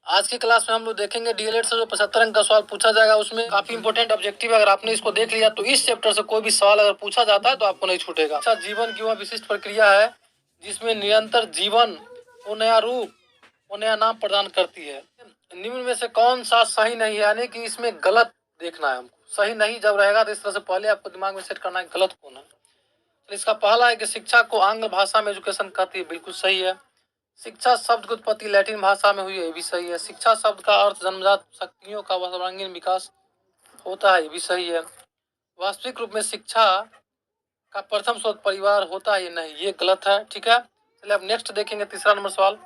आज की क्लास में हम लोग देखेंगे डीएलएड से जो 75 अंक का सवाल पूछा जाएगा, उसमें काफी इंपॉर्टेंट ऑब्जेक्टिव है। अगर आपने इसको देख लिया तो इस चैप्टर से कोई भी सवाल अगर पूछा जाता है तो आपको नहीं छूटेगा। अच्छा, जीवन की वह विशिष्ट प्रक्रिया है जिसमें निरंतर जीवन को नया रूप और नया नाम प्रदान करती है। निम्न में से कौन सा सही नहीं है, यानी कि इसमें गलत देखना है हमको। सही नहीं जब रहेगा तो इस तरह से पहले आपको दिमाग में सेट करना है गलत कौन है। तो इसका पहला है कि शिक्षा को आंग्ल भाषा में एजुकेशन कहती है, बिल्कुल सही है। शिक्षा शब्द की उत्पत्ति लैटिन भाषा में हुई है, ये भी सही है। शिक्षा शब्द का अर्थ जन्मजात शक्तियों का सर्वांगीण विकास होता है, ये भी सही है। वास्तविक रूप में शिक्षा का प्रथम स्रोत परिवार होता है, ये नहीं, ये गलत है। ठीक है, चलिए अब नेक्स्ट देखेंगे तीसरा नंबर सवाल।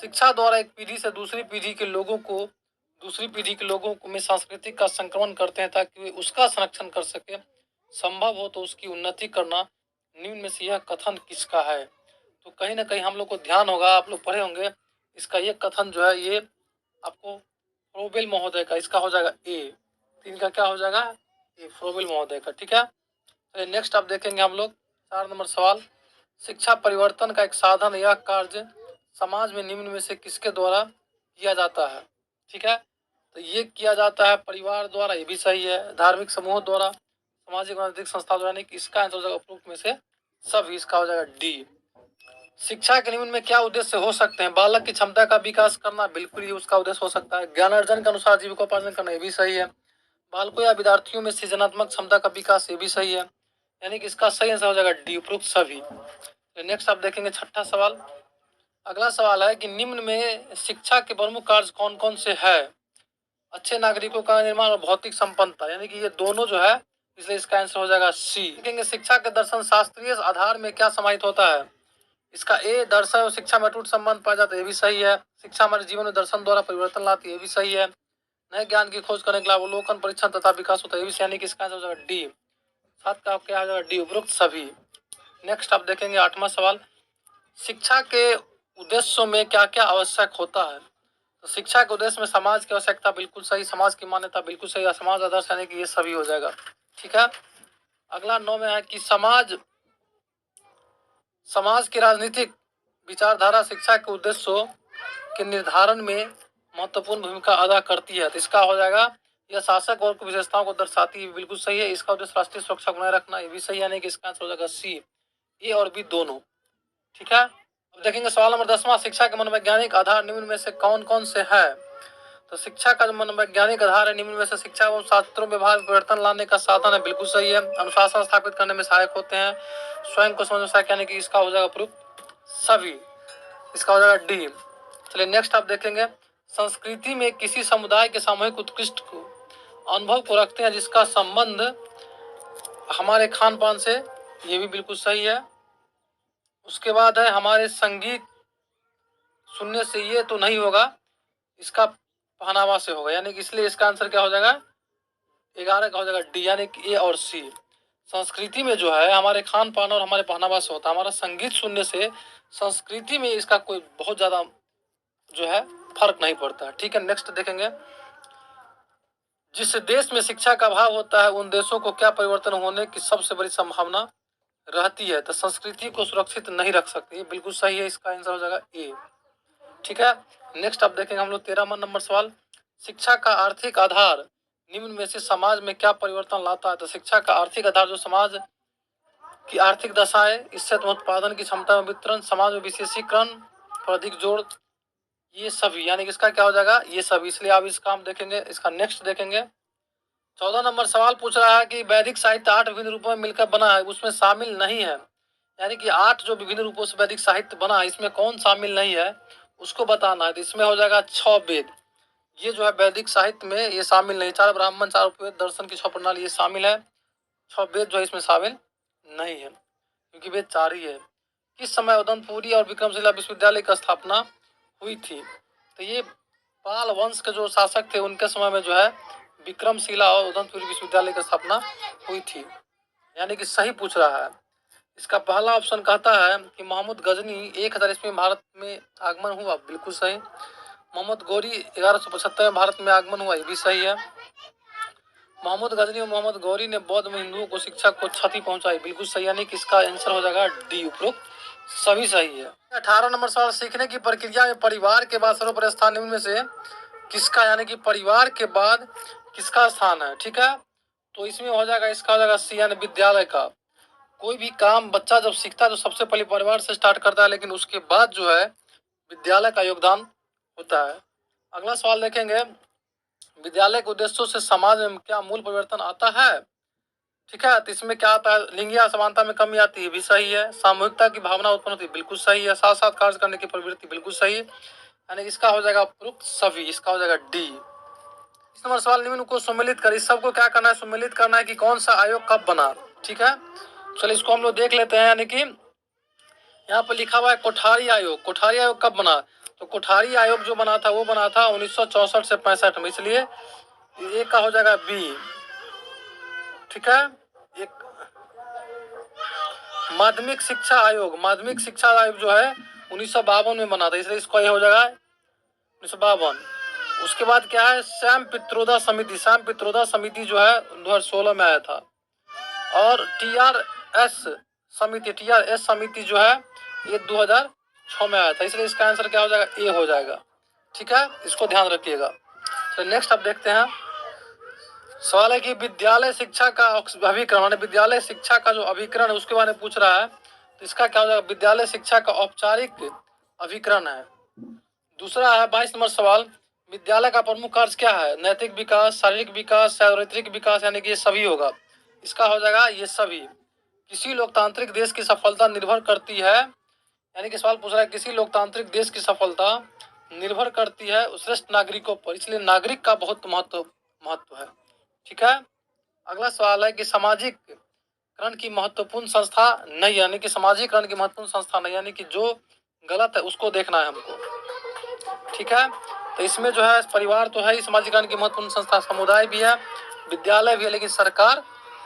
शिक्षा द्वारा एक पीढ़ी से दूसरी पीढ़ी के लोगों को में सांस्कृतिक का संक्रमण करते हैं ताकि वे उसका संरक्षण कर सके। संभव हो तो उसकी उन्नति करना। निम्न में से यह कथन किसका है? तो कहीं ना कहीं हम लोग को ध्यान होगा, आप लोग पढ़े होंगे, इसका ये कथन जो है ये आपको फ्रोबेल महोदय का, इसका हो जाएगा ए। तीन का क्या हो जाएगा? ए, फ्रोबेल महोदय का। ठीक है, तो नेक्स्ट आप देखेंगे हम लोग 4 नंबर सवाल। शिक्षा परिवर्तन का एक साधन या कार्य समाज में निम्न में से किसके द्वारा किया जाता है? ठीक है, तो ये किया जाता है परिवार द्वारा, ये भी सही है। धार्मिक समूहों द्वारा, सामाजिक और आर्थिक संस्था द्वारा, इसका आंसर हो जाएगा उपरोक्त में से सभी, इसका हो जाएगा डी। शिक्षा के निम्न में क्या उद्देश्य हो सकते हैं? बालक की क्षमता का विकास करना, बिल्कुल ही उसका उद्देश्य हो सकता है। ज्ञान अर्जन के अनुसार जीविकोपार्जन करना, ये भी सही है। बालकों या विद्यार्थियों में सृजनात्मक क्षमता का विकास, ये भी सही है। यानी कि इसका सही आंसर हो जाएगा डी, उपरोक्त सभी। तो नेक्स्ट आप देखेंगे छठा सवाल। अगला सवाल है कि निम्न में शिक्षा के प्रमुख कार्य कौन कौन से है? अच्छे नागरिकों का निर्माण और भौतिक संपन्नता, यानी कि ये दोनों जो है, इसलिए इसका आंसर हो जाएगा सी। देखेंगे शिक्षा के दर्शन शास्त्रीय आधार में क्या समाहित होता है? इसका ए, दर्शन और शिक्षा में अटूट संबंध पाया जाता है, ये भी सही है। शिक्षा हमारे जीवन में दर्शन द्वारा परिवर्तन लाती है, ये भी सही है। नए ज्ञान की खोज करने के लिए अवलोकन, परीक्षण तथा विकास होता है, ये भी, यानी कि इसका आंसर हो जाएगा डी। 7 का क्या हो जाएगा? डी, उपरोक्त सभी। नेक्स्ट आप देखेंगे 8वां सवाल। शिक्षा के उद्देश्यों में क्या क्या आवश्यक होता है? तो शिक्षा के उद्देश्य में समाज की आवश्यकता, बिल्कुल सही। समाज की मान्यता, बिल्कुल सही। समाज आदर्श, यानी कि ये सभी हो जाएगा। ठीक है, अगला 9 में है कि समाज की राजनीतिक विचारधारा शिक्षा के उद्देश्यों के निर्धारण में महत्वपूर्ण भूमिका अदा करती है, तो इसका हो जाएगा यह शासक वर्ग की विशेषताओं को दर्शाती है, बिल्कुल सही है। इसका उद्देश्य राष्ट्रीय सुरक्षा बनाए रखना, ये भी सही, यानी कि इसका आंसर हो जाएगा सी, ए और बी दोनों। ठीक है, अब देखेंगे सवाल नंबर 10वां। शिक्षा के मनोवैज्ञानिक आधार निम्न में से कौन कौन से है? तो शिक्षा का जो मनोवैज्ञानिक आधार है निम्न में से शिक्षा एवं शास्त्रों में व्यवहार परिवर्तन लाने का साधन है, बिल्कुल सही है। अनुशासन स्थापित करने में सहायक होते हैं। स्वयं को समझ सहायक, यानी कि इसका हो जाएगा प्रूफ सभी, इसका हो जाएगा डी। चलिए नेक्स्ट आप देखेंगे संस्कृति में किसी समुदाय के सामूहिक उत्कृष्ट को अनुभव को रखते हैं जिसका संबंध हमारे खान पान से, ये भी बिल्कुल सही है। उसके बाद है हमारे संगीत सुनने से, ये तो नहीं होगा, इसका पहनावा से होगा, यानी कि इसलिए इसका आंसर क्या हो जाएगा? 11 का हो जाएगा डी, यानी कि ए और सी। संस्कृति में जो है हमारे खान पान और हमारे पहनावा से होता है। हमारा संगीत सुनने से संस्कृति में इसका कोई बहुत ज्यादा जो है फर्क नहीं पड़ता। ठीक है, नेक्स्ट देखेंगे। जिस देश में शिक्षा का अभाव होता है उन देशों को क्या परिवर्तन होने की सबसे बड़ी संभावना रहती है? तो संस्कृति को सुरक्षित नहीं रख सकती, बिल्कुल सही है। इसका आंसर हो जाएगा ए। ठीक है, नेक्स्ट आप देखेंगे हम लोग 13वां नंबर सवाल। शिक्षा का आर्थिक आधार निम्न में से समाज में क्या परिवर्तन लाता है? तो शिक्षा का आर्थिक आधार जो समाज की आर्थिक दशा है, इससे उत्पादन की क्षमता में वितरण, समाज में विशेषीकरण पर अधिक जोर, ये सभी, यानी कि इसका क्या हो जाएगा? ये सभी, इसलिए आप इसका हम देखेंगे। इसका नेक्स्ट देखेंगे 14 नंबर सवाल पूछ रहा है कि वैदिक साहित्य 8 विभिन्न रूपों में मिलकर बना है, उसमें शामिल नहीं है, यानी कि 8 जो विभिन्न रूपों से वैदिक साहित्य बना है इसमें कौन शामिल नहीं है उसको बताना है। तो इसमें हो जाएगा 6 वेद, ये जो है वैदिक साहित्य में ये शामिल नहीं। 4 ब्राह्मण, 4 उपवेद, दर्शन की 6 प्रणाली, ये शामिल है। 6 वेद जो है इसमें शामिल नहीं है, क्योंकि वेद 4 ही है। किस समय उदयपुरी और विक्रमशिला विश्वविद्यालय की स्थापना हुई थी? तो ये पाल वंश के जो शासक थे उनके समय में जो है विक्रमशिला और उदयपुरी विश्वविद्यालय की स्थापना हुई थी, यानी कि सही पूछ रहा है। इसका पहला ऑप्शन कहता है कि मोहम्मद गजनी 1000 ईस्वी में भारत में आगमन हुआ, बिल्कुल सही। मोहम्मद गौरी 1175 में भारत में आगमन हुआ, ये भी सही है। मोहम्मद गजनी और मोहम्मद गौरी ने बौद्ध में हिंदुओं को शिक्षा को क्षति पहुंचाई, बिल्कुल सही, यानी कि इसका आंसर हो जाएगा डी, उपरोक्त सभी सही है। 18 नंबर सवाल, सीखने की प्रक्रिया में परिवार के बाद सर्वोपरि स्थान निम्न में से किसका, यानी कि परिवार के बाद किसका स्थान है। ठीक है, तो इसमें हो जाएगा, इसका हो जाएगा सी यानी विद्यालय का। कोई भी काम बच्चा जब सीखता है तो सबसे पहले परिवार से स्टार्ट करता है, लेकिन उसके बाद जो है विद्यालय का योगदान होता है। अगला सवाल देखेंगे, विद्यालय के उद्देश्यों से समाज में क्या मूल परिवर्तन आता है। ठीक है, तो इसमें क्या आता है, लिंगीय असमानता में कमी आती है, भी सही है। सामूहिकता की भावना उत्पन्न होती है, बिल्कुल सही है। साथ साथ कार्य करने की प्रवृत्ति, बिल्कुल सही है। यानी इसका हो जाएगा उपयुक्त सभी, इसका हो जाएगा डी। इस नंबर सवाल, निम्न को सम्मिलित कर, इस सबको क्या करना है, सम्मिलित करना है कि कौन सा आयोग कब बना। ठीक है, चलिए इसको हम लोग देख लेते हैं। यानी कि यहाँ पर लिखा हुआ है कोठारी आयोग। कोठारी आयोग कब बना, तो कोठारी आयोग जो बना था वो बना था 1964 से 65 में, इसलिए ए का हो जाएगा बी। ठीक है, एक माध्यमिक शिक्षा आयोग, माध्यमिक शिक्षा आयोग जो है 1952 में बना था, इसलिए इसको ये हो जाएगा 1952। उसके बाद क्या है, श्याम पित्रोदा समिति, श्याम पित्रोदा समिति जो है 2016 में आया था। और टीआरएस समिति, टीआरएस समिति जो है ये 2006 में आया था, इसलिए इसका आंसर क्या हो जाएगा, ए हो जाएगा। ठीक है, इसको ध्यान रखिएगा। तो नेक्स्ट अब देखते हैं, सवाल है कि विद्यालय शिक्षा का अभिकरण, विद्यालय शिक्षा का जो अभिकरण है उसके बारे में पूछ रहा है, तो इसका क्या हो जाएगा, विद्यालय शिक्षा का औपचारिक अभिकरण है। दूसरा है 22 नंबर सवाल, विद्यालय का प्रमुख कार्य क्या है, नैतिक विकास, शारीरिक विकास, चारित्रिक विकास, यानी कि ये सभी होगा, इसका हो जाएगा ये सभी। किसी लोकतांत्रिक देश की सफलता निर्भर करती है, यानी कि सवाल पूछ रहा है किसी लोकतांत्रिक देश की सफलता निर्भर करती है श्रेष्ठ नागरिकों पर, इसलिए नागरिक का बहुत महत्व है। ठीक है, अगला सवाल है कि सामाजिकरण की महत्वपूर्ण संस्था नहीं, यानी कि सामाजिकरण की महत्वपूर्ण संस्था नहीं, यानी कि जो गलत है उसको देखना है हमको। ठीक है, तो इसमें जो है परिवार तो है ही सामाजिकरण की महत्वपूर्ण संस्था, समुदाय भी है, विद्यालय भी है, लेकिन सरकार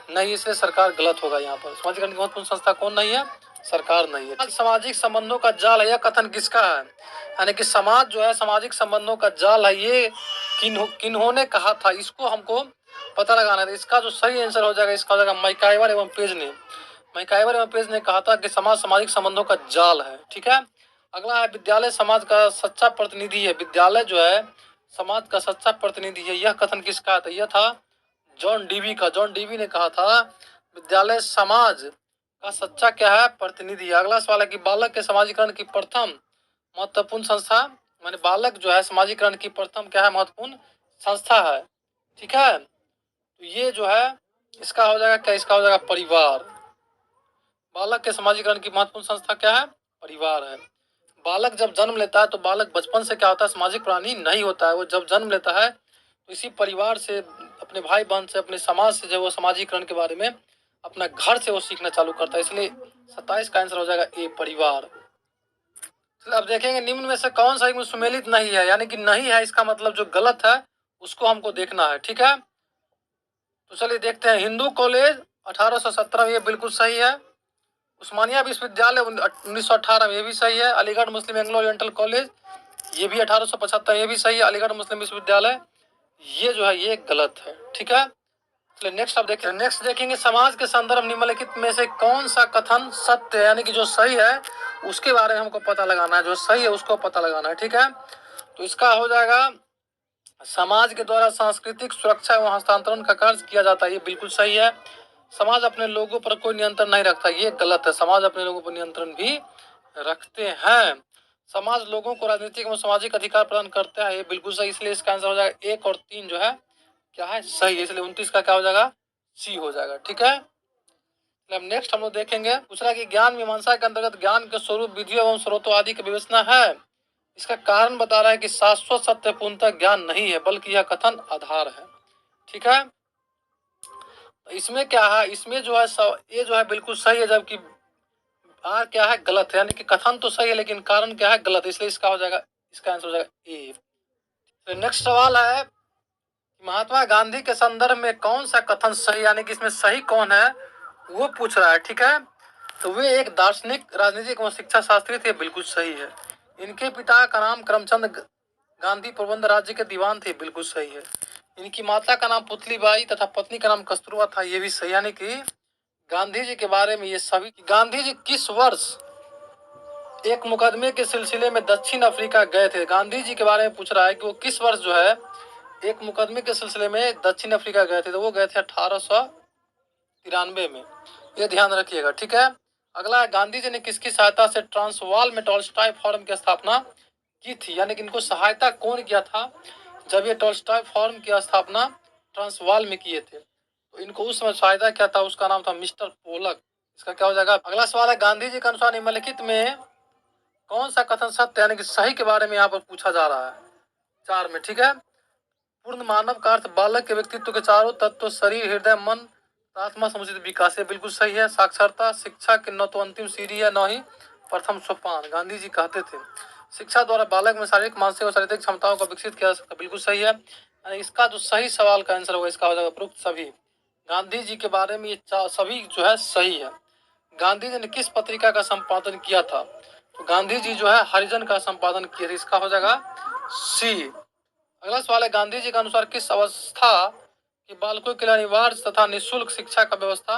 नहीं, इसलिए सरकार गलत होगा यहाँ पर। सामाजिकरण की महत्वपूर्ण संस्था कौन नहीं है, सरकार नहीं है। सामाजिक संबंधों का जाल है, यह कथन किसका है, यानी कि समाज जो है सामाजिक संबंधों का जाल है, ये किन्होंने कहा था, इसको हमको पता लगाना है। इसका जो सही आंसर हो जाएगा, इसका हो जाएगा मैकाइवर एवं पेज ने। मैकाइवर एवं पेज ने कहा था कि समाज सामाजिक संबंधों का जाल है। ठीक है, अगला है विद्यालय समाज का सच्चा प्रतिनिधि है, विद्यालय जो है समाज का सच्चा प्रतिनिधि है, यह कथन किसका था, यह था जॉन डीवी का। जॉन डीवी ने कहा था विद्यालय समाज का सच्चा क्या है, प्रतिनिधि है। अगला सवाल है कि बालक के समाजीकरण की प्रथम महत्वपूर्ण संस्था, माने बालक जो है समाजीकरण की प्रथम क्या है, महत्वपूर्ण संस्था है। ठीक है, तो ये जो है इसका हो जाएगा क्या, इसका हो जाएगा परिवार। बालक के समाजीकरण की महत्वपूर्ण संस्था क्या है, परिवार है। बालक जब जन्म लेता है तो बालक बचपन से क्या होता है, सामाजिक प्राणी नहीं होता है। वो जब जन्म लेता है तो इसी परिवार से, अपने भाई बहन से, अपने समाज से जो वो सामाजिकरण के बारे में अपना घर से वो सीखना चालू करता है, इसलिए 27 का आंसर हो जाएगा ए, परिवार। चलिए अब देखेंगे निम्न में से कौन सा एक सुमेलित नहीं है, यानी कि नहीं है इसका मतलब जो गलत है उसको हमको देखना है। ठीक है, तो चलिए देखते हैं, हिंदू कॉलेज 1817 ये बिल्कुल सही है। उस्मानिया विश्वविद्यालय 1918 में, ये भी सही है। अलीगढ़ मुस्लिम एंग्लो ओरिएंटल कॉलेज ये भी 1875, ये भी सही है। अलीगढ़ मुस्लिम विश्वविद्यालय ये जो है ये गलत है। ठीक है, चलिए नेक्स्ट आप देखें, नेक्स्ट देखेंगे, समाज के संदर्भ निम्नलिखित में से कौन सा कथन सत्य है, यानी कि जो सही है उसके बारे में हमको पता लगाना है, जो सही है उसको पता लगाना है। ठीक है, तो इसका हो जाएगा समाज के द्वारा सांस्कृतिक सुरक्षा एवं हस्तांतरण का कार्य किया जाता है, ये बिल्कुल सही है। समाज अपने लोगों पर कोई नियंत्रण नहीं रखता, ये गलत है। समाज अपने लोगों पर नियंत्रण भी रखते हैं। समाज लोगों को राजनीतिक एवं सामाजिक अधिकार प्रदान करता है, ये बिल्कुल सही, इसलिए इसका आंसर हो जाएगा 1 और 3 जो है क्या है, सही है, इसलिए 29 का क्या हो जाएगा, सी हो जाएगा। ठीक है, अब नेक्स्ट हम लोग देखेंगे, दूसरा कि ज्ञान मीमांसा के अंतर्गत ज्ञान के स्वरूप, विधियों एवं स्रोतों आदि की विवेचना है। इसका कारण बता रहा है कि शाश्वत सत्य पूर्णतः ज्ञान नहीं है, बल्कि यह कथन आधार है। ठीक है, इसमें क्या है, इसमें जो है ये जो है बिल्कुल सही है, जबकि आर क्या है, गलत है, यानी कि कथन तो सही है लेकिन कारण क्या है, गलत है, इसलिए इसका हो जाएगा, इसका आंसर हो जाएगा ए। तो नेक्स्ट सवाल है, महात्मा गांधी के संदर्भ में कौन सा कथन सही, यानी कि इसमें सही कौन है वो पूछ रहा है। ठीक है, तो वे एक दार्शनिक, राजनीतिक एवं शिक्षा शास्त्री थे, बिल्कुल सही है। इनके पिता का नाम करमचंद गांधी प्रबंध राज्य के दीवान थे, बिल्कुल सही है। इनकी माता का नाम पुतलीबाई तथा पत्नी का नाम कस्तूरबा था, ये भी सही। यानी कि गांधी जी के बारे में ये सभी, गांधी जी किस वर्ष एक मुकदमे के सिलसिले में दक्षिण अफ्रीका गए थे। गांधी जी के बारे में पूछ रहा है कि वो किस वर्ष जो है एक मुकदमे के सिलसिले में दक्षिण अफ्रीका गए थे, तो वो गए थे 1893 में। ये ध्यान रखिएगा, ठीक है। अगला है, गांधी जी ने किसकी सहायता से ट्रांसवाल में टॉल्स्टॉय फोरम की स्थापना की थी, यानी कि इनको सहायता कौन किया था जब ये टॉल्स्टॉय फोरम की स्थापना ट्रांसवाल में किए थे, तो इनको उस समय सहायता किया था, उसका नाम था मिस्टर पोलक। इसका क्या हो जाएगा। अगला सवाल है, गांधी जी के अनुसार निम्नलिखित में कौन सा कथन सत्य यानी कि सही के बारे में यहाँ पर पूछा जा रहा है, 4 में, ठीक है। पूर्ण मानव का अर्थ बालक के व्यक्तित्व के चारों तत्व शरीर, हृदय, मन, आत्मा समुचित विकास, है बिल्कुल सही है। साक्षरता शिक्षा की न तो अंतिम सीढ़ी है न ही प्रथम सोपान, गांधी जी कहते थे। शिक्षा द्वारा बालक में शारीरिक, मानसिक और शारीरिक क्षमताओं को विकसित किया जा सकता है, बिल्कुल सही है। यानी इसका जो सही सवाल का आंसर होगा इसका हो जाएगा उपरोक्त सभी। गांधी जी के बारे में ये सभी जो है सही है। गांधी जी ने किस पत्रिका का संपादन किया था, तो गांधी जी जो है हरिजन का संपादन किया था, इसका हो जाएगा सी। अगला सवाल है, गांधी जी के अनुसार किस अवस्था कि बालकों के लिए अनिवार्य तथा निःशुल्क शिक्षा का व्यवस्था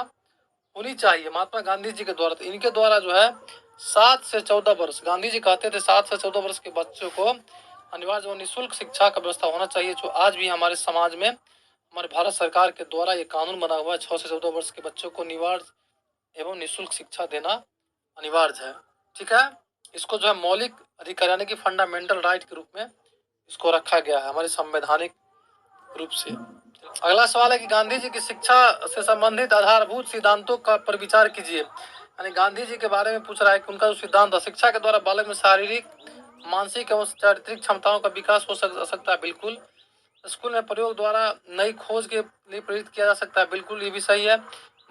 होनी चाहिए महात्मा गांधी जी के द्वारा, तो इनके द्वारा जो है 7 से 14 वर्ष, गांधी जी कहते थे 7 से 14 वर्ष के बच्चों को अनिवार्य और निःशुल्क शिक्षा का व्यवस्था होना चाहिए, जो आज भी हमारे समाज में हमारे भारत सरकार के द्वारा ये कानून बना हुआ है। 6 से 14 वर्ष के बच्चों को अनिवार्य एवं निःशुल्क शिक्षा देना अनिवार्य है, ठीक है। इसको जो है मौलिक अधिकार यानी कि फंडामेंटल राइट के रूप में इसको रखा गया है हमारे संवैधानिक रूप से। अगला सवाल है कि गांधी जी की शिक्षा से संबंधित आधारभूत सिद्धांतों का पर विचार कीजिए, यानी गांधी जी के बारे में पूछ रहा है कि उनका जो सिद्धांत था, शिक्षा के द्वारा बालक में शारीरिक, मानसिक एवं चारित्रिक क्षमताओं का विकास हो सकता है, बिल्कुल। स्कूल में प्रयोग द्वारा नई खोज के लिए प्रेरित किया जा सकता है, बिल्कुल, ये भी सही है।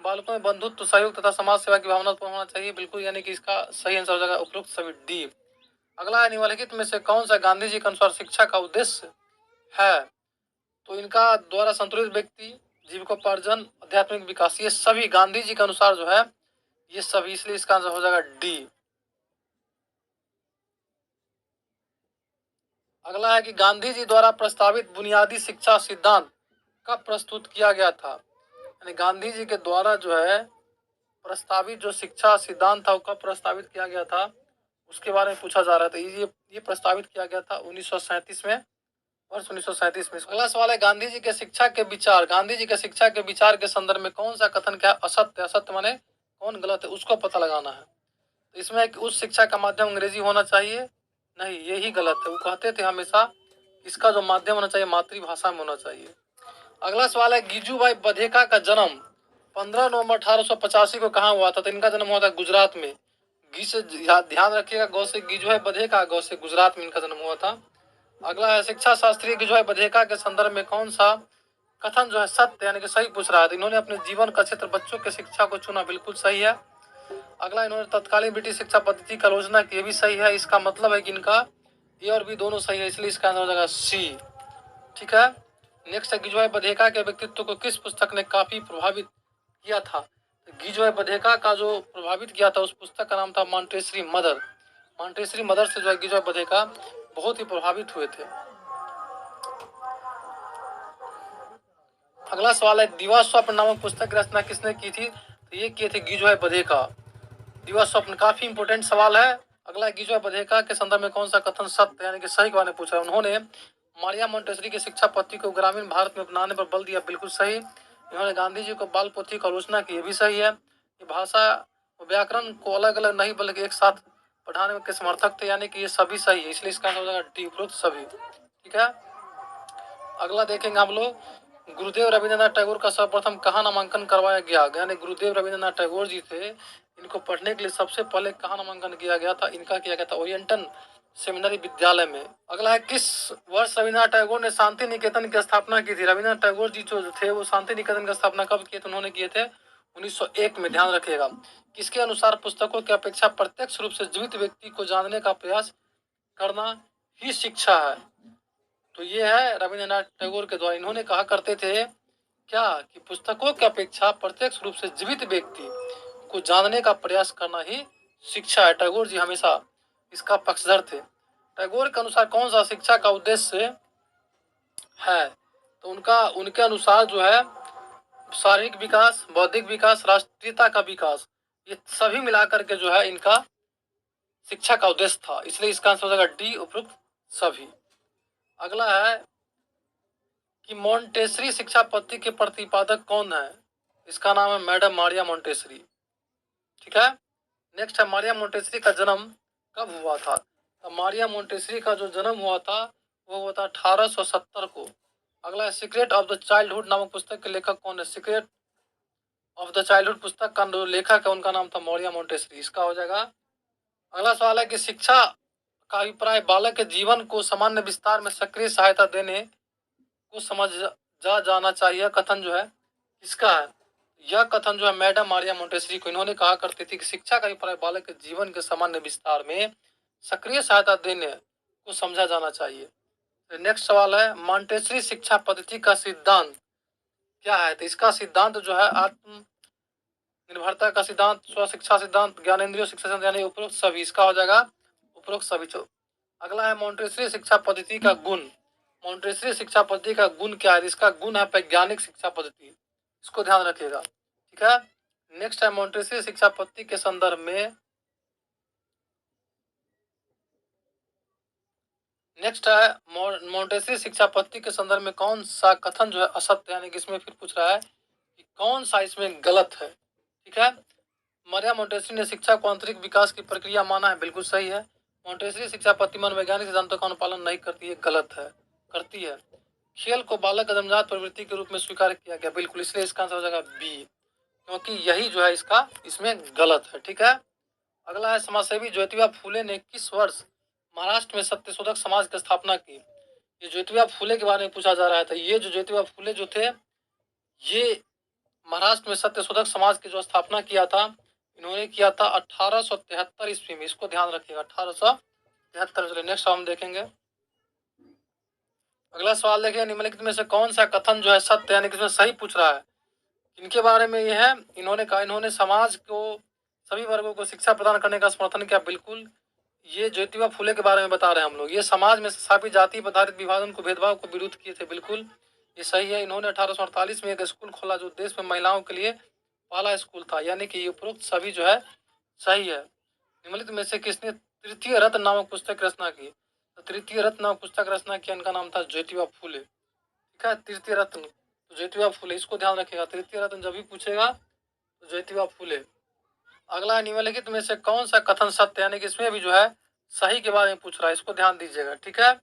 बालकों में बंधुत्व, सहयोग तथा समाज सेवा की भावना उत्पन्न होना चाहिए, बिल्कुल, यानी कि इसका सही आंसर हो जाएगा उपरोक्त सभी डी। अगला है, निम्नलिखित में से कौन सा गांधी जी के अनुसार शिक्षा का उद्देश्य है, तो इनका द्वारा संतुलित व्यक्ति, जीविकोपार्जन, आध्यात्मिक विकास, ये सभी गांधी जी के अनुसार जो है ये सभी, इसलिए इसका आंसर हो जाएगा डी। अगला है कि गांधी जी द्वारा प्रस्तावित बुनियादी शिक्षा सिद्धांत कब प्रस्तुत किया गया था, यानी गांधी जी के द्वारा जो है प्रस्तावित जो शिक्षा सिद्धांत था वो कब प्रस्तावित किया गया था उसके बारे में पूछा जा रहा था। ये प्रस्तावित किया गया था 1937 में, वर्ष 1937 में। अगला सवाल है, गांधी जी के शिक्षा के विचार, गांधी जी के शिक्षा के विचार के संदर्भ में कौन सा कथन क्या असत्य, असत्य माने कौन गलत है उसको पता लगाना है। तो इसमें है कि उस शिक्षा का माध्यम अंग्रेजी होना चाहिए, नहीं, यही गलत है। वो कहते थे हमेशा इसका जो माध्यम होना चाहिए मातृभाषा में होना चाहिए। अगला सवाल है, गिजुभाई बधेका का जन्म 15 नवंबर 1885 को कहाँ हुआ था, तो इनका जन्म हुआ था गुजरात में। गी से ध्यान रखिएगा, गौ से गिजुभाई बधेका, गौ से गुजरात में इनका जन्म हुआ था। अगला है, शिक्षा शास्त्री गिजुभाई बधेका के संदर्भ में कौन सा कथन जो है सत्य यानी कि सही पूछ रहा है, तो इन्होंने अपने जीवन का क्षेत्र बच्चों के शिक्षा को चुना, बिल्कुल सही है। अगला, इन्होंने तत्कालीन ब्रिटिश शिक्षा पद्धति की आलोचना की, ये भी सही है। इसका मतलब है कि इनका ए और बी दोनों सही है, इसलिए इसका आंसर हो जाएगा सी, ठीक है। नेक्स्ट है, गिजुभाई बधेका के व्यक्तित्व को किस पुस्तक ने काफी प्रभावित किया था, तो गिजुभाई बधेका का जो प्रभावित किया था उस पुस्तक का नाम था मॉन्टेसरी मदर। मॉन्टेसरी मदर से जो है गिजुभाई बधेका बहुत ही प्रभावित हुए थे। अगला सवाल है, दिवा स्वप्न नामक पुस्तक की रचना किसने की थी, तो ये किए थे गिजुभाई बधेका। दिवा स्वप्न काफी इंपोर्टेंट सवाल है। अगला, गिजुभाई बधेका के संदर्भ में कौन सा कथन सत्य यानी कि सही के बारे में पूछा है, उन्होंने मारिया मोंटेसरी की शिक्षा पद्धति को ग्रामीण भारत में अपनाने पर बल दिया, बिल्कुल सही। इन्होंने गांधी जी को बाल पोथी की आलोचना की, ये भी सही है। ये भाषा व्याकरण को अलग अलग नहीं बल्कि एक साथ पढ़ाने के समर्थक थे, यानी कि ये सभी सही है, इसलिए इसका आंसर हो जाएगा डी, उपरोक्त सभी, ठीक है। अगला देखेंगे हम लोग, गुरुदेव रविंद्रनाथ टैगोर का सर्वप्रथम कहाँ नामांकन करवाया गया, यानी गुरुदेव रविंद्रनाथ टैगोर जी थे, इनको पढ़ने के लिए सबसे पहले कहाँ नामांकन किया गया था, इनका किया गया था ओरिएंटल सेमिनरी विद्यालय में। अगला है, किस वर्ष रविंद्रनाथ टैगोर ने शांति निकेतन की स्थापना की थी, रविंद्रनाथ टैगोर जी जो थे वो शांति निकेतन की स्थापना कब किए थे, उन्होंने किए थे 1901 में, ध्यान रखिएगा। किसके अनुसार पुस्तकों की अपेक्षा प्रत्यक्ष रूप से जीवित व्यक्ति को जानने का प्रयास करना ही शिक्षा है, तो ये है रविंद्रनाथ टैगोर के द्वारा। इन्होंने कहा करते थे क्या कि पुस्तकों की अपेक्षा प्रत्यक्ष रूप से जीवित व्यक्ति को जानने का प्रयास करना ही शिक्षा है। टैगोर जी हमेशा इसका पक्षधर थे। टैगोर के अनुसार कौन सा शिक्षा का उद्देश्य है, तो उनके अनुसार जो है शारीरिक विकास, बौद्धिक विकास, राष्ट्रीयता का विकास, ये सभी मिलाकर के जो है इनका शिक्षा का उद्देश्य था, इसलिए इसका आंसर हो जाएगा डी, उपरोक्त सभी। अगला है कि मोंटेसरी शिक्षा पद्धति के प्रतिपादक कौन है? इसका नाम है मैडम मारिया मोंटेसरी। ठीक है। नेक्स्ट है मारिया मोंटेसरी का जन्म कब हुआ था? तो मारिया मोंटेसरी का जो जन्म हुआ था वो हुआ था 1870 को। अगला है सीक्रेट ऑफ द चाइल्डहुड नामक पुस्तक के लेखक कौन है? सीक्रेट ऑफ द चाइल्डहुड पुस्तक का जो लेखक है उनका नाम था मारिया मोंटेसरी। इसका हो जाएगा। अगला सवाल है कि शिक्षा का अभिप्राय बालक के जीवन को सामान्य विस्तार में सक्रिय सहायता देने को समझ जाना चाहिए। कथन जो है इसका है, यह कथन जो है मैडम मारिया मोंटेसरी को इन्होंने कहा करती थी कि शिक्षा का अभिप्राय बालक के जीवन के सामान्य विस्तार में सक्रिय सहायता देने को समझा जाना चाहिए। तो नेक्स्ट सवाल है मोंटेसरी शिक्षा पद्धति का सिद्धांत क्या है? तो इसका सिद्धांत जो है आत्म निर्भरता का सिद्धांत, स्व शिक्षा सिद्धांत, ज्ञानेंद्रिय शिक्षा सिद्धांत, यानी उपरोक्त सभी। इसका हो जाएगा उपरोक्त सभी। अगला है मोंटेसरी शिक्षा पद्धति का गुण। मोंटेसरी शिक्षा पद्धति का गुण क्या है? इसका गुण है वैज्ञानिक शिक्षा पद्धति, इसको ध्यान रखिएगा। ठीक है। नेक्स्ट है मोंटेसरी शिक्षा पद्धति के संदर्भ में, नेक्स्ट है मोंटेसरी शिक्षा पद्धति के संदर्भ में कौन सा कथन जो है असत्य, यानी कि इसमें फिर पूछ रहा है कि कौन सा इसमें गलत है। ठीक है। मारिया मोंटेसरी ने शिक्षा को आंतरिक विकास की प्रक्रिया माना है, बिल्कुल सही है। मोंटेसरी शिक्षा पद्धति मनोवैज्ञानिक सिद्धांतों का अनुपालन नहीं करती है, गलत है। करती है। खेल को बालक जन्मजात प्रवृत्ति के रूप में स्वीकार किया गया, बिल्कुल, इसलिए इसका आंसर हो जाएगा बी, क्योंकि यही जो है इसका इसमें गलत है। ठीक है। अगला है समाजसेवी ज्योतिबा फूले ने किस वर्ष महाराष्ट्र में सत्यशोधक समाज की स्थापना की? ये ज्योतिबा फूले के बारे में पूछा जा रहा है। तो ये जो ज्योतिबा फूले जो थे, ये महाराष्ट्र में सत्यशोधक समाज की जो स्थापना किया था, इन्होंने किया था 1873 ईस्वी में। इसको ध्यान रखिएगा, 1873। चलिए नेक्स्ट हम देखेंगे। अगला सवाल देखिए, निम्नलिखित में से कौन सा कथन जो है सत्य, यानी कि इसमें सही पूछ रहा है। इनके बारे में ये है, इन्होंने कहा इन्होंने समाज को सभी वर्गों को शिक्षा प्रदान करने का समर्थन किया, बिल्कुल। ये ज्योतिबा फूले के बारे में बता रहे हैं हम लोग। ये समाज में स्थापित जाति आधारित विभाजन को, भेदभाव को विरोध किए थे, बिल्कुल ये सही है। इन्होंने 1848 में एक स्कूल खोला जो देश में महिलाओं के लिए पहला स्कूल था, यानी कि ये उपरोक्त सभी जो है सही है। निम्नलिखित में से किसने तृतीय रत्न नामक पुस्तक रचना की? तो तृतीय रत्न नामक पुस्तक रचना किया, इनका नाम था ज्योतिबा फूले। ठीक है। तृतीय रत्न तो ज्योतिबा फूले, इसको ध्यान रखिएगा। तृतीय रत्न जब भी पूछेगा तो ज्योतिबा फूले। अगला निम्नलिखित में से कौन सा कथन सत्य, यानी कि इसमें भी जो है सही के बारे में पूछ रहा है, इसको ध्यान दीजिएगा। ठीक है।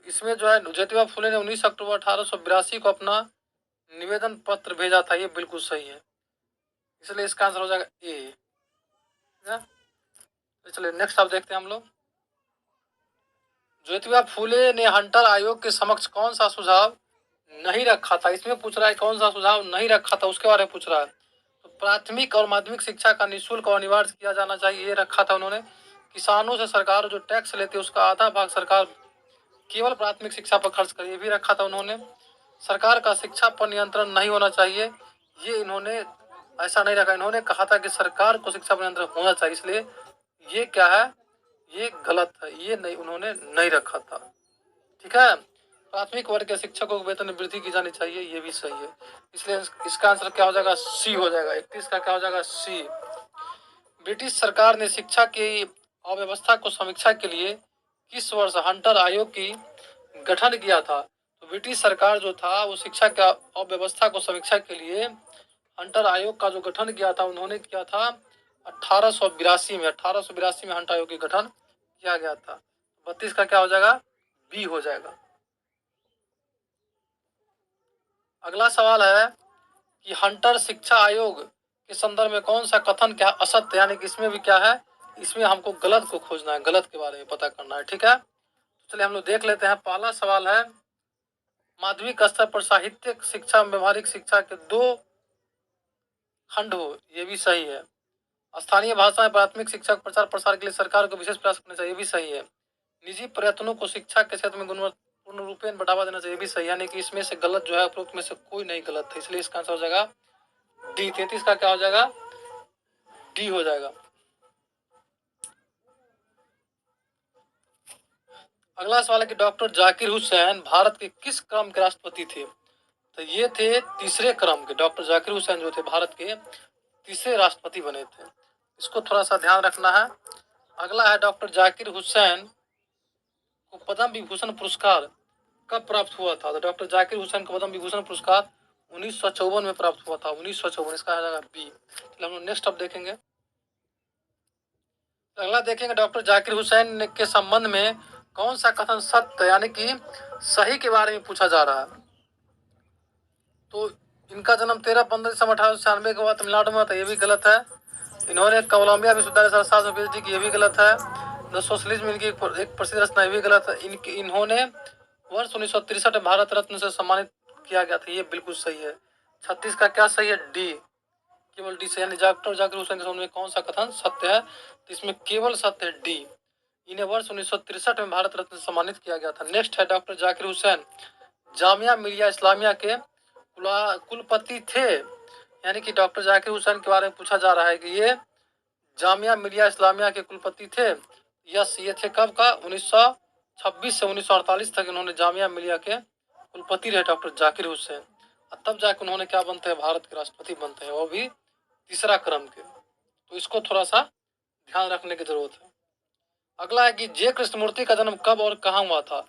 इसमें जो है ज्योतिबा फूले ने 19 अक्टूबर 1882 को अपना निवेदन पत्र भेजा था, ये बिल्कुल सही है, इसलिए इसका आंसर हो जाएगा ए। तो चलिए नेक्स्ट आप देखते हैं हम लोग। ज्योतिबा फूले ने हंटर आयोग के समक्ष कौन सा सुझाव नहीं रखा था? इसमें पूछ रहा है कौन सा सुझाव नहीं रखा था, उसके बारे में पूछ रहा है। तो प्राथमिक और माध्यमिक शिक्षा का निःशुल्क और अनिवार्य किया जाना चाहिए, ये रखा था उन्होंने। किसानों से सरकार जो टैक्स लेती है उसका आधा भाग सरकार केवल प्राथमिक शिक्षा पर खर्च करे, ये भी रखा था उन्होंने। सरकार का शिक्षा पर नियंत्रण नहीं होना चाहिए, ये इन्होंने ऐसा नहीं रखा। इन्होंने कहा था कि सरकार को शिक्षा पर नियंत्रण होना चाहिए, इसलिए ये क्या है, ये गलत है, ये नहीं उन्होंने नहीं रखा था। ठीक है। प्राथमिक वर्ग के शिक्षकों को वेतन में वृद्धि की जानी चाहिए, ये भी सही है, इसलिए इसका आंसर क्या हो जाएगा, सी हो जाएगा। 31 का क्या हो जाएगा, सी। ब्रिटिश सरकार ने शिक्षा की अव्यवस्था को समीक्षा के लिए किस वर्ष हंटर आयोग की गठन किया था? तो ब्रिटिश सरकार जो था वो शिक्षा की अव्यवस्था को समीक्षा के लिए हंटर आयोग का जो गठन किया था, उन्होंने किया था 1882 में। 1882 में हंटर आयोग की गठन किया गया था। 32 का क्या हो जाएगा, बी हो जाएगा। अगला सवाल है कि हंटर शिक्षा आयोग के संदर्भ में कौन सा कथन क्या असत्य, यानी कि इसमें भी क्या है, इसमें हमको गलत को खोजना है, गलत के बारे में पता करना है। ठीक है। तो चलिए हम लोग देख लेते हैं। पहला सवाल है माध्यमिक स्तर पर साहित्यिक शिक्षा व्यवहारिक शिक्षा के 2 खंड हो, ये भी सही है। स्थानीय भाषाएं प्राथमिक शिक्षा प्रचार प्रसार के लिए सरकार को विशेष प्रयास करना चाहिए, ये भी सही है। निजी प्रयत्नों को शिक्षा के क्षेत्र में गुणवत्तापूर्ण रूपेण बढ़ावा देना चाहिए, ये भी सही है। यानी कि इसमें से गलत जो है उपरोक्त में से कोई नहीं गलत है, इसलिए इसका आंसर हो जाएगा डी। 33 का क्या हो जाएगा, डी हो जाएगा। अगला सवाल है कि डॉक्टर जाकिर हुसैन भारत के किस क्रम के राष्ट्रपति थे? तो ये थे तीसरे क्रम के। डॉक्टर जाकिर हुसैन जो थे भारत के तीसरे राष्ट्रपति बने थे, इसको थोड़ा सा ध्यान रखना है। अगला है डॉक्टर जाकिर हुसैन को पद्म विभूषण पुरस्कार कब प्राप्त हुआ था? तो डॉक्टर जाकिर हुसैन को पद्म विभूषण पुरस्कार 1954 में प्राप्त हुआ था। 1954, इसका आ जाएगा बी। हम लोग नेक्स्ट अब देखेंगे। तो अगला देखेंगे, डॉक्टर जाकिर हुसैन के संबंध में कौन सा कथन सत्य यानी कि सही के बारे में पूछा जा रहा है? तो इनका जन्म 13-15 दिसंबर 1896 के बाद तमिलनाडु में था, ये भी गलत है। इन्होंने कोलंबिया विश्वविद्यालय से अर्थशास्त्र में पीएचडी की, ये भी गलत है। द सोशलिज्म इनकी एक प्रसिद्ध रचना, ये भी गलत है। इन्होंने वर्ष 1963 में भारत रत्न से सम्मानित किया गया था, ये बिल्कुल सही है। 36 का क्या सही है? डी, केवल डी से, यानी डॉक्टर जाकिर हुसैन के संबंध में कौन सा कथन सत्य है? तो इसमें केवल सत्य है डी। इन्हें वर्ष 1963 में भारत रत्न से सम्मानित किया गया था। नेक्स्ट है, डॉक्टर जाकिर हुसैन जामिया मिलिया इस्लामिया के कुलपति थे, यानी कि डॉक्टर जाकिर हुसैन के बारे में पूछा जा रहा है कि ये जामिया मिलिया इस्लामिया के कुलपति थे। यस, ये थे कब का? 1926 से 1948 तक इन्होंने जामिया मिलिया के कुलपति रहे डॉक्टर जाकिर हुसैन। और तब जाकर उन्होंने क्या बनते हैं? भारत के राष्ट्रपति बनते हैं, वो भी तीसरा क्रम के। तो इसको थोड़ा सा ध्यान रखने की जरूरत है। अगला है कि जे कृष्णमूर्ति का जन्म कब और कहाँ हुआ था?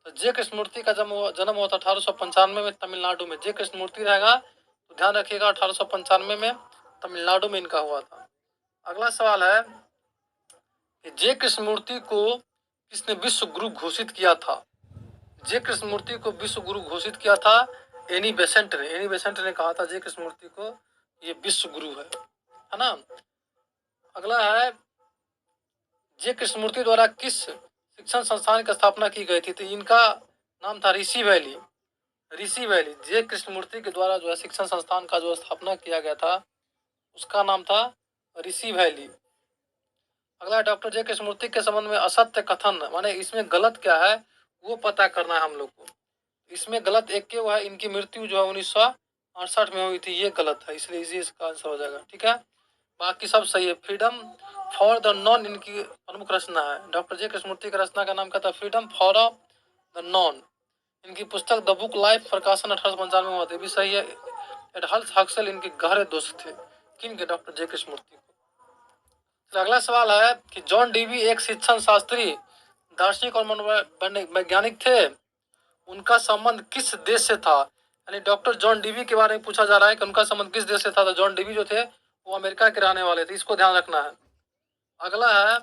तो जे कृष्णमूर्ति का जन्म हुआ था 1895 में तमिलनाडु में। जे कृष्णमूर्ति रहेगा तो ध्यान रखिएगा, 1895 में तमिलनाडु में इनका हुआ था। अगला सवाल है कि जे कृष्णमूर्ति को किसने विश्व गुरु घोषित किया था? जे कृष्णमूर्ति को विश्व गुरु घोषित किया था एनी बेसेंट ने। एनी बेसेंट ने कहा था जे कृष्णमूर्ति को ये विश्व गुरु है ना। अगला है, जे कृष्णमूर्ति द्वारा किस शिक्षण संस्थान की स्थापना की गई थी? तो इनका नाम था ऋषि वैली। ऋषि वैली जे कृष्णमूर्ति के द्वारा जो है शिक्षण संस्थान का जो स्थापना किया गया था उसका नाम था ऋषि वैली। अगला, डॉक्टर जे कृष्णमूर्ति के संबंध में असत्य कथन, माने इसमें गलत क्या है वो पता करना है हम लोग को। इसमें गलत एक के वो है, इनकी मृत्यु जो है 1968 में हुई थी, ये गलत है, इसलिए इसी इसका आंसर हो जाएगा। ठीक है, बाकी सब सही है। फ्रीडम फॉर द नॉन इनकी प्रमुख रचना है। डॉक्टर जे कृष्णमूर्ति की रचना का नाम क्या था? Freedom for the non. इनकी पुस्तक द बुक लाइफ प्रकाशन 1895 में हुआ था, भी सही है। एडहल्स हक्सल इनके गहरे दोस्त थे, किन के? डॉक्टर जे कृष्णमूर्ति को। तो अगला सवाल है कि जॉन डीवी एक शिक्षण शास्त्री, दार्शनिक और वैज्ञानिक थे, उनका संबंध किस देश से था? यानी डॉक्टर जॉन डीवी के बारे में पूछा जा रहा है कि उनका संबंध किस देश से था। तो जॉन डीवी जो थे वो अमेरिका के रहने वाले थे, इसको ध्यान रखना है। अगला है,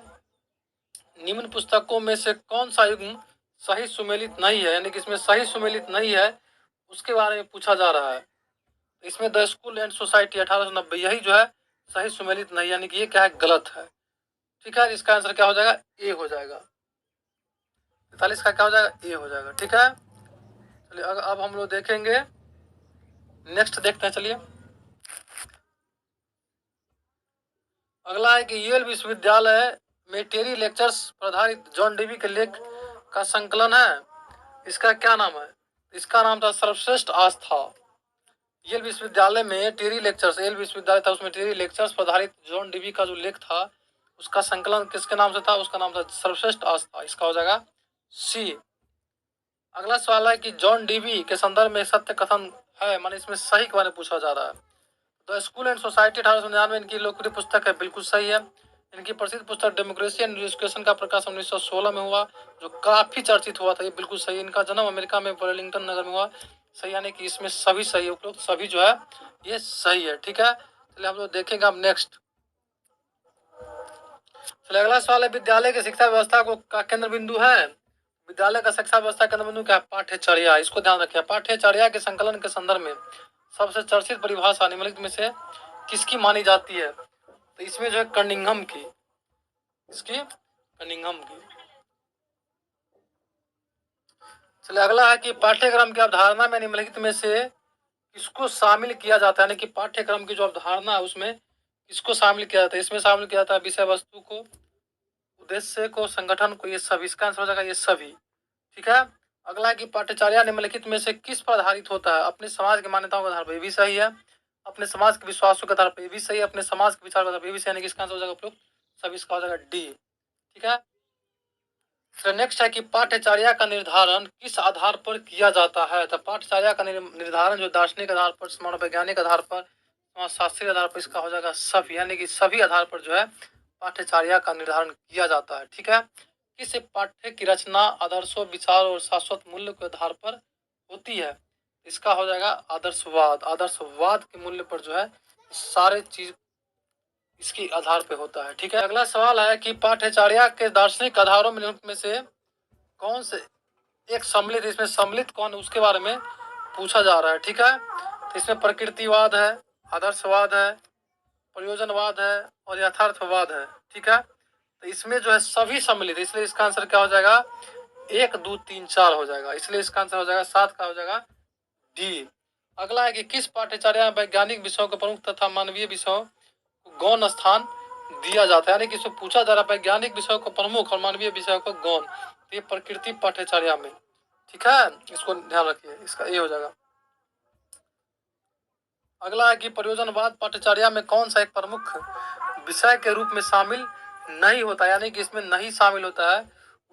निम्न पुस्तकों में से कौन सा युग्म सही सुमेलित नहीं है, यानी कि इसमें सही सुमेलित नहीं है उसके बारे में पूछा जा रहा है। इसमें द स्कूल एंड सोसाइटी 1890, यही जो है सही सुमेलित नहीं, यानी कि ये क्या है? गलत है। ठीक है, इसका आंसर क्या हो जाएगा? ए हो जाएगा। 45 का क्या हो जाएगा? ए हो जाएगा। ठीक है, चलिए अब हम लोग देखेंगे, नेक्स्ट देखते हैं। चलिए, अगला है कि येल विश्वविद्यालय में टेरी लेक्चर्स पर आधारित जॉन डीवी के लेख का संकलन है, इसका क्या नाम है? इसका नाम था सर्वश्रेष्ठ आस्था। येल विश्वविद्यालय में टेरी लेक्चर्स, येल विश्वविद्यालय था उसमें टेरी लेक्चर्स पर आधारित जॉन डीवी का जो लेख था उसका संकलन किसके नाम से था? उसका नाम था सर्वश्रेष्ठ आस्था, इसका हो जाएगा सी। अगला सवाल है कि जॉन डीवी के संदर्भ में सत्य कथन है, माने इसमें सही के बारे में पूछा जा रहा है। द स्कूल एंड सोसाइटी 1899 इनकी लोकप्रिय पुस्तक है, बिल्कुल सही है। इनकी प्रसिद्ध पुस्तक डेमोक्रेसी एंड एजुकेशन का प्रकाशन 1916 में हुआ, जो काफी चर्चित हुआ था, ये बिल्कुल सही। इनका जन्म अमेरिका में वेलिंगटन नगर में हुआ, सही, यानी कि इसमें सभी सही है, उपरोक्त सभी जो है ये सही है। ठीक है, चलिए हम लोग देखेंगे अब नेक्स्ट। चलिए अगला सवाल है, विद्यालय की शिक्षा व्यवस्था को का केंद्र बिंदु है? विद्यालय का शिक्षा व्यवस्था केंद्र बिंदु क्या है? पाठ्यचर्या, इसको ध्यान रखिए। पाठ्यचर्या के संकलन के संदर्भ में सबसे चर्चित परिभाषा निम्नलिखित में से किसकी मानी जाती है? तो इसमें जो है कनिंघम की, इसकी कनिंघम की। चलिए अगला है कि पाठ्यक्रम की अवधारणा में निम्नलिखित में से किसको शामिल किया जाता है, यानी कि पाठ्यक्रम की जो अवधारणा है उसमें किसको शामिल किया जाता है? इसमें शामिल किया जाता है विषय वस्तु को, उद्देश्य को, संगठन को, ये सभी, इसका आंसर हो जाएगा ये सभी। ठीक है, अगला है कि पाठ्यचर्या निम्नलिखित में से किस पर आधारित होता है? अपने समाज की मान्यताओं के आधार पर, ये भी सही है। अपने समाज के विश्वासों के आधार पर, ये भी सही है। अपने समाज के विचार के आधार पर, ये भी सही, यानी कि इसका आंसर हो जाएगा उपयुक्त सभी, इसका हो जाएगा डी। ठीक है, तो नेक्स्ट है कि पाठ्यचर्या का निर्धारण किस आधार पर किया जाता है? तो पाठ्यचर्या का निर्धारण जो दार्शनिक आधार पर, मनोवैज्ञानिक आधार पर, समाजशास्त्री आधार पर, इसका हो जाएगा सभी, यानी कि सभी आधार पर जो है पाठ्यचर्या का निर्धारण किया जाता है। ठीक है, किस पाठ्य की रचना आदर्शों, विचार और शाश्वत मूल्य के आधार पर होती है? इसका हो जाएगा आदर्शवाद। आदर्शवाद के मूल्य पर जो है सारे चीज इसके आधार पे होता है। ठीक है, अगला सवाल है कि पाठ्यचर्या के दार्शनिक आधारों में से कौन से एक सम्मिलित, इसमें सम्मिलित कौन है उसके बारे में पूछा जा रहा है। ठीक है, तो इसमें प्रकृतिवाद है, आदर्शवाद है, प्रयोजनवाद है और यथार्थवाद है। ठीक है, तो इसमें जो है सभी सम्मिलित, इसलिए इसका आंसर क्या हो जाएगा? 1 2 3 4 हो जाएगा, इसलिए इसका आंसर हो जाएगा 7 का हो जाएगा डी। अगला है कि किस पाठ्यचर्या में वैज्ञानिक विषयों के प्रमुख तथा मानवीय विषयों को गौण स्थान दिया जाता है? यानी कि इसमें पूछा जा रहा है वैज्ञानिक विषयों को प्रमुख और मानवीय विषयों को गौण, तो ये प्रकृति पाठ्यचर्या में। ठीक है, इसको ध्यान रखिए, इसका ये हो जाएगा। अगला है कि प्रयोजनवाद पाठ्यचर्या में कौन सा एक प्रमुख विषय के रूप में शामिल नहीं होता, यानी कि इसमें नहीं शामिल होता है,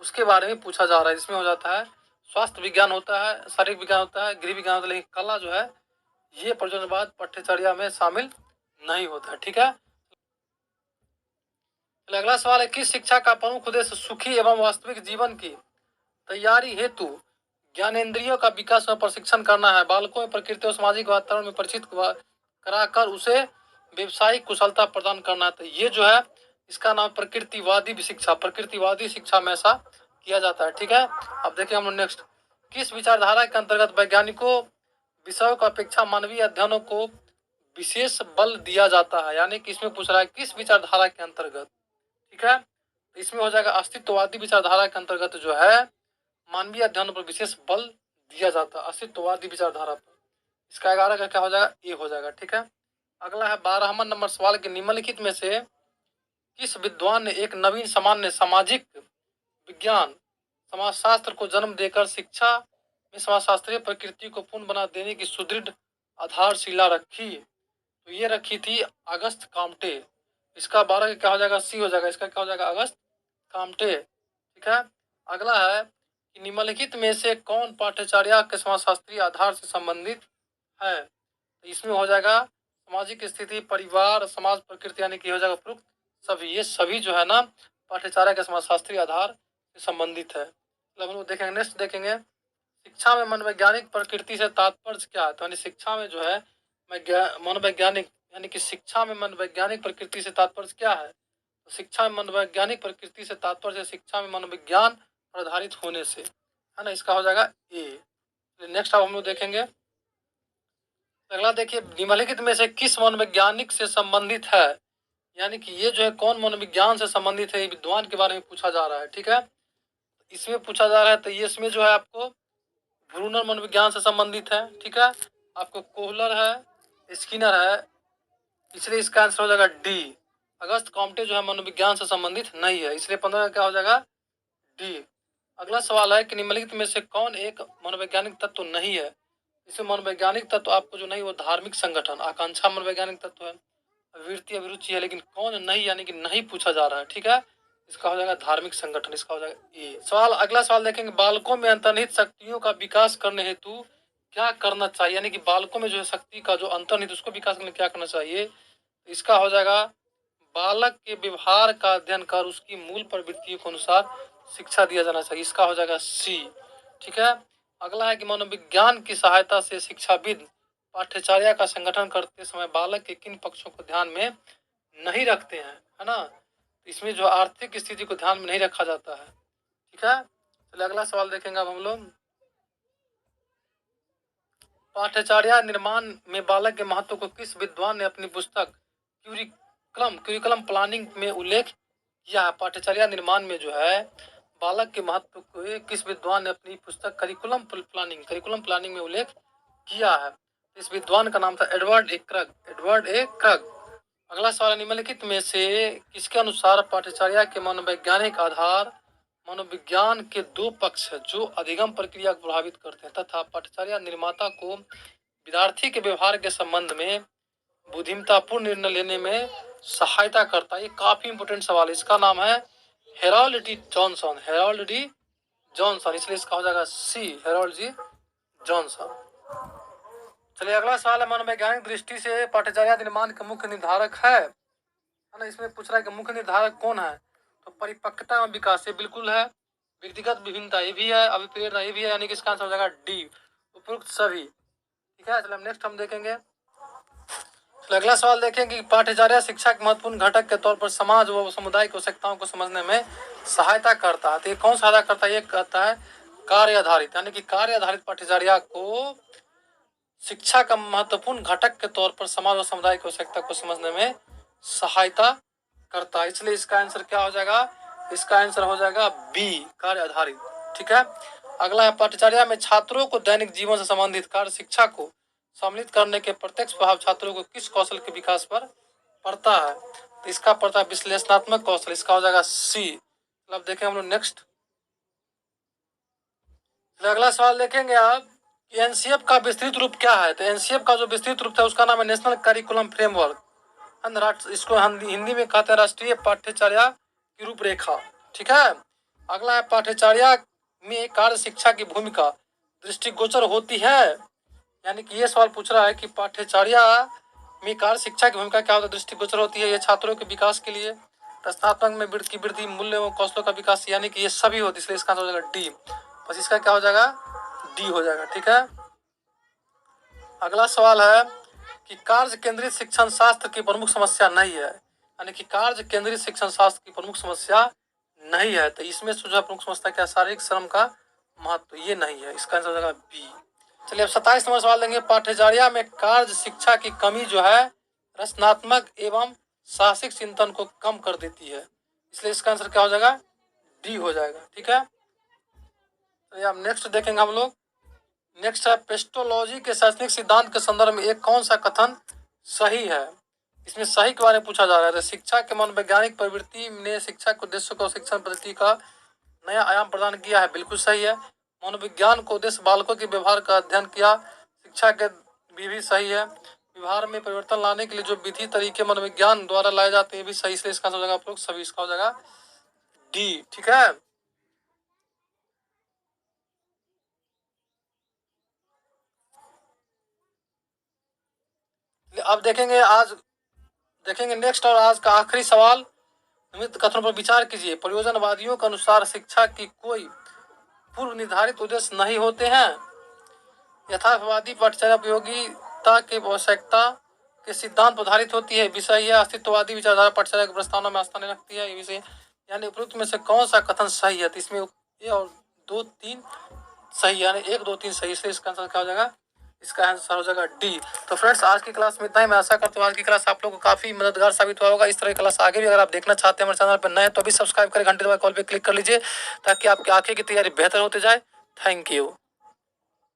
उसके बारे में पूछा जा रहा है। इसमें हो जाता है स्वास्थ्य विज्ञान होता है, शारीरिक विज्ञान होता है, गृह विज्ञान होता है, लेकिन कला जो है ये प्रयोजनवाद पाठ्यचर्या में शामिल नहीं होता है। ठीक है, अगला सवाल है किस शिक्षा का प्रमुख उद्देश्य सुखी एवं वास्तविक जीवन की तैयारी हेतु ज्ञानेंद्रियों का विकास और प्रशिक्षण करना है? बालकों में प्रकृति और सामाजिक वातावरण में परिचित कराकर उसे व्यवसायिक कुशलता प्रदान करना है। तो ये जो है इसका नाम प्रकृतिवादी शिक्षा, प्रकृतिवादी शिक्षा में ऐसा किया जाता है। ठीक है, अब देखिए हम लोग नेक्स्ट, किस विचारधारा के अंतर्गत वैज्ञानिकों विषयों की अपेक्षा मानवीय अध्ययनों को विशेष बल दिया जाता है? यानी कि इसमें पूछ रहा है किस विचारधारा के अंतर्गत। ठीक है, इसमें हो जाएगा अस्तित्ववादी विचारधारा के अंतर्गत जो है मानवीय अध्ययन पर विशेष बल दिया जाता है, अस्तित्ववादी विचारधारा पर। इसका 11 का क्या हो जाएगा? ए हो जाएगा। ठीक है, अगला है 12वां नंबर सवाल के निम्नलिखित में से किस विद्वान ने एक नवीन सामान्य सामाजिक विज्ञान समाजशास्त्र को जन्म देकर शिक्षा में समाजशास्त्रीय प्रकृति को पूर्ण बना देने की सुदृढ़ आधारशिला रखी? तो ये रखी थी अगस्त काम्टे। इसका 12 का क्या हो जाएगा? सी हो जाएगा, इसका क्या हो जाएगा? Auguste Comte. ठीक है, अगला है कि निम्नलिखित में से कौन पाठ्यचर्या के समाजशास्त्रीय आधार से संबंधित है? तो इसमें हो जाएगा सामाजिक स्थिति, परिवार, समाज, प्रकृति, यानी कि हो जाएगा उपयुक्त सभी। ये सभी जो है ना पाठ्यचर्या के समाजशास्त्रीय आधार से संबंधित है। मतलब हम लोग देखेंगे, नेक्स्ट देखेंगे शिक्षा में मनोवैज्ञानिक प्रकृति से तात्पर्य क्या है? तो यानी शिक्षा में जो है मनोवैज्ञानिक, यानी कि शिक्षा में मनोवैज्ञानिक प्रकृति से तात्पर्य क्या है? तो शिक्षा में मनोवैज्ञानिक प्रकृति से तात्पर्य शिक्षा में मनोविज्ञान पर आधारित होने से, है ना, इसका हो जाएगा ए। नेक्स्ट अब हम लोग देखेंगे, अगला देखिए निम्नलिखित में से किस मनोवैज्ञानिक से संबंधित है? यानी कि ये जो है कौन मनोविज्ञान से संबंधित है, विद्वान के बारे में पूछा जा रहा है। ठीक है, इसमें पूछा जा रहा है तो ये इसमें जो है आपको ब्रूनर मनोविज्ञान से संबंधित है। ठीक है, आपको कोहलर है, स्किनर है, इसलिए इसका आंसर हो जाएगा डी। अगस्त काम्टे जो है मनोविज्ञान से संबंधित नहीं है, इसलिए 15 का क्या हो जाएगा? डी। अगला सवाल है कि निम्नलिखित में से कौन एक मनोवैज्ञानिक तत्व नहीं है? इसमें मनोवैज्ञानिक तत्व आपको जो नहीं वो धार्मिक संगठन, आकांक्षा मनोवैज्ञानिक तत्व है, वृत्ति अभिरुचि है, लेकिन कौन नहीं, यानी कि नहीं पूछा जा रहा है। ठीक है, इसका हो जाएगा धार्मिक संगठन, इसका हो जाएगा ए। सवाल, अगला सवाल देखेंगे, बालकों में अंतर्निहित शक्तियों का विकास करने हेतु क्या करना चाहिए? यानी कि बालकों में जो है शक्ति का जो अंतर्निहित उसको विकास करने क्या करना चाहिए? इसका हो जाएगा बालक के व्यवहार का अध्ययन कर उसकी मूल प्रवृत्तियों के अनुसार शिक्षा दिया जाना चाहिए, इसका हो जाएगा सी। ठीक है, अगला है कि मनोविज्ञान की सहायता से शिक्षाविद पाठ्यचर्या का संगठन करते समय बालक के किन पक्षों को ध्यान में नहीं रखते हैं, है ना? इसमें जो आर्थिक स्थिति को ध्यान में नहीं रखा जाता है। ठीक है, चलिए अगला सवाल देखेंगे अब हम लोग, पाठ्यचर्या निर्माण में बालक के महत्व को किस विद्वान ने अपनी पुस्तक क्यूरिकलम प्लानिंग में उल्लेख किया है? पाठ्यचर्या निर्माण में जो है बालक के महत्व को किस विद्वान ने अपनी पुस्तक करिकुलम प्लानिंग में उल्लेख किया है? इस विद्वान का नाम था एडवर्ड ए क्रग। अगला सवाल, निम्नलिखित में से किसके अनुसार पाठ्यचर्या के मनोवैज्ञानिक आधार मनोविज्ञान के 2 पक्ष है जो अधिगम प्रक्रिया को प्रभावित करते हैं तथा पाठ्यचर्या निर्माता को विद्यार्थी के व्यवहार के संबंध में बुद्धिमत्तापूर्ण निर्णय लेने में सहायता करता है? ये काफी इंपोर्टेंट सवाल है, इसका नाम है हेरोल्ड डी जॉनसन, इसलिए इसका हो जाएगा सी, हेरोल्ड जी जॉनसन। चलिए अगला सवाल है, मनोवैज्ञानिक दृष्टि से पाठ्यचर्या निर्माण का मुख्य निर्धारक है है ना। इसमें पूछ रहा है कि मुख्य निर्धारक कौन है, तो परिपक्वता एवं विकास ये बिल्कुल है, व्यक्तिगत विभिन्नता ये भी है, अभिप्रेरणा ये भी है, यानी कि इसका आंसर हो जाएगा डी, उपयुक्त सभी। ठीक है, चलो नेक्स्ट हम देखेंगे। तो अगला सवाल देखेंगे कि पाठ्यचर्या शिक्षा के महत्वपूर्ण घटक के तौर पर समाज व समुदाय की आवश्यकताओं को समझने में सहायता करता है। तो ये कौन सहायता करता है, ये कहता है कार्य आधारित, यानी कि कार्य आधारित पाठ्यचर्या को शिक्षा का महत्वपूर्ण घटक के तौर पर समाज और समुदाय की आवश्यकता को समझने में सहायता करता है। इसलिए इसका आंसर क्या हो जाएगा, इसका आंसर हो जाएगा बी, कार्य आधारित। ठीक है, अगला है पाठ्यचर्या में छात्रों को दैनिक जीवन से संबंधित कार्य शिक्षा को सम्मिलित करने के प्रत्यक्ष प्रभाव छात्रों को किस कौशल के विकास पर पड़ता है, तो इसका पड़ता है विश्लेषणात्मक कौशल, इसका हो जाएगा सी। मतलब देखें हम लोग नेक्स्ट। अगला सवाल देखेंगे आप, एनसीएफ का विस्तृत रूप क्या है, तो एनसीएफ का जो विस्तृत रूप था उसका नाम है नेशनल करिकुलम फ्रेमवर्क, इसको हम हिंदी में कहते हैं राष्ट्रीय पाठ्यचर्या की रूपरेखा। ठीक है, अगला है पाठ्यचर्या में कार्य शिक्षा की भूमिका दृष्टिगोचर होती है, यानी कि ये सवाल पूछ रहा है कि पाठ्यचर्या में कार्य शिक्षा की भूमिका क्या होता है, दृष्टिगोचर होती है, ये छात्रों के विकास के लिए, रचनात्मक में वृद्धि, मूल्य एवं कौशलों का विकास, यानी कि ये सभी होती है, इसलिए इसका आंसर हो जाएगा डी, बस इसका क्या हो जाएगा, डी हो जाएगा। ठीक है, अगला सवाल है कि कार्य केंद्रित शिक्षण शास्त्र की प्रमुख समस्या नहीं है, यानी कि कार्य केंद्रित शिक्षण शास्त्र की प्रमुख समस्या नहीं है, तो इसमें सुझाव प्रमुख समस्या क्या, शारीरिक श्रम का महत्व, ये नहीं है, इसका आंसर हो जाएगा बी। चलिए अब 27 नंबर सवाल देंगे, पाठ्यचर्या में कार्य शिक्षा की कमी जो है रचनात्मक एवं साहसिक चिंतन को कम कर देती है, इसलिए इसका आंसर क्या हो जाएगा, डी हो जाएगा। ठीक है, तो अब नेक्स्ट देखेंगे हम लोग। नेक्स्ट है पेस्टोलॉजी के शैक्षणिक सिद्धांत के संदर्भ में एक कौन सा कथन सही है, इसमें सही के बारे में पूछा जा रहा है। शिक्षा के मनोवैज्ञानिक प्रवृत्ति ने शिक्षा के उद्देश्य को शिक्षण पद्धति का नया आयाम प्रदान किया है, बिल्कुल सही है। मनोविज्ञान को उद्देश्य बालकों के व्यवहार का अध्ययन किया, शिक्षा के भी सही है। व्यवहार में परिवर्तन लाने के लिए जो विधि तरीके मनोविज्ञान द्वारा लाए जाते हैं भी सही, इसलिए इसका हो जाएगा आप लोग सभी, इसका हो जाएगा डी। ठीक है, अब देखेंगे नेक्स्ट और आज का आखिरी सवाल। निम्नलिखित कथनों पर विचार कीजिए। प्रयोजनवादियों के अनुसार शिक्षा की कोई पूर्व निर्धारित उद्देश्य नहीं होते हैं। यथार्थवादी पाठ्यचर्या उपयोगिता की आवश्यकता के सिद्धांत पर आधारित होती है, विषय है। अस्तित्ववादी विचारधारा पाठ्यचर्या के प्रस्तावना में स्थान रखती है, ये विषय, यानी उपरोक्त में से कौन सा कथन सही है, तो इसमें ये और 2 3 सही, यानी 1 2 3 सही, इसलिए इसका आंसर क्या हो जाएगा, इसका आंसर हो जाएगा डी। तो फ्रेंड्स आज की क्लास में इतना ही, मैं आशा करता हूँ आज की क्लास आप लोगों को काफी मददगार साबित हुआ होगा। इस तरह की क्लास आगे भी अगर आप देखना चाहते हैं हमारे चैनल पर नए तो अभी सब्सक्राइब करें, घंटे दबाए कॉल पे क्लिक कर लीजिए ताकि आपकी आंखें की तैयारी बेहतर होती जाए। Thank you.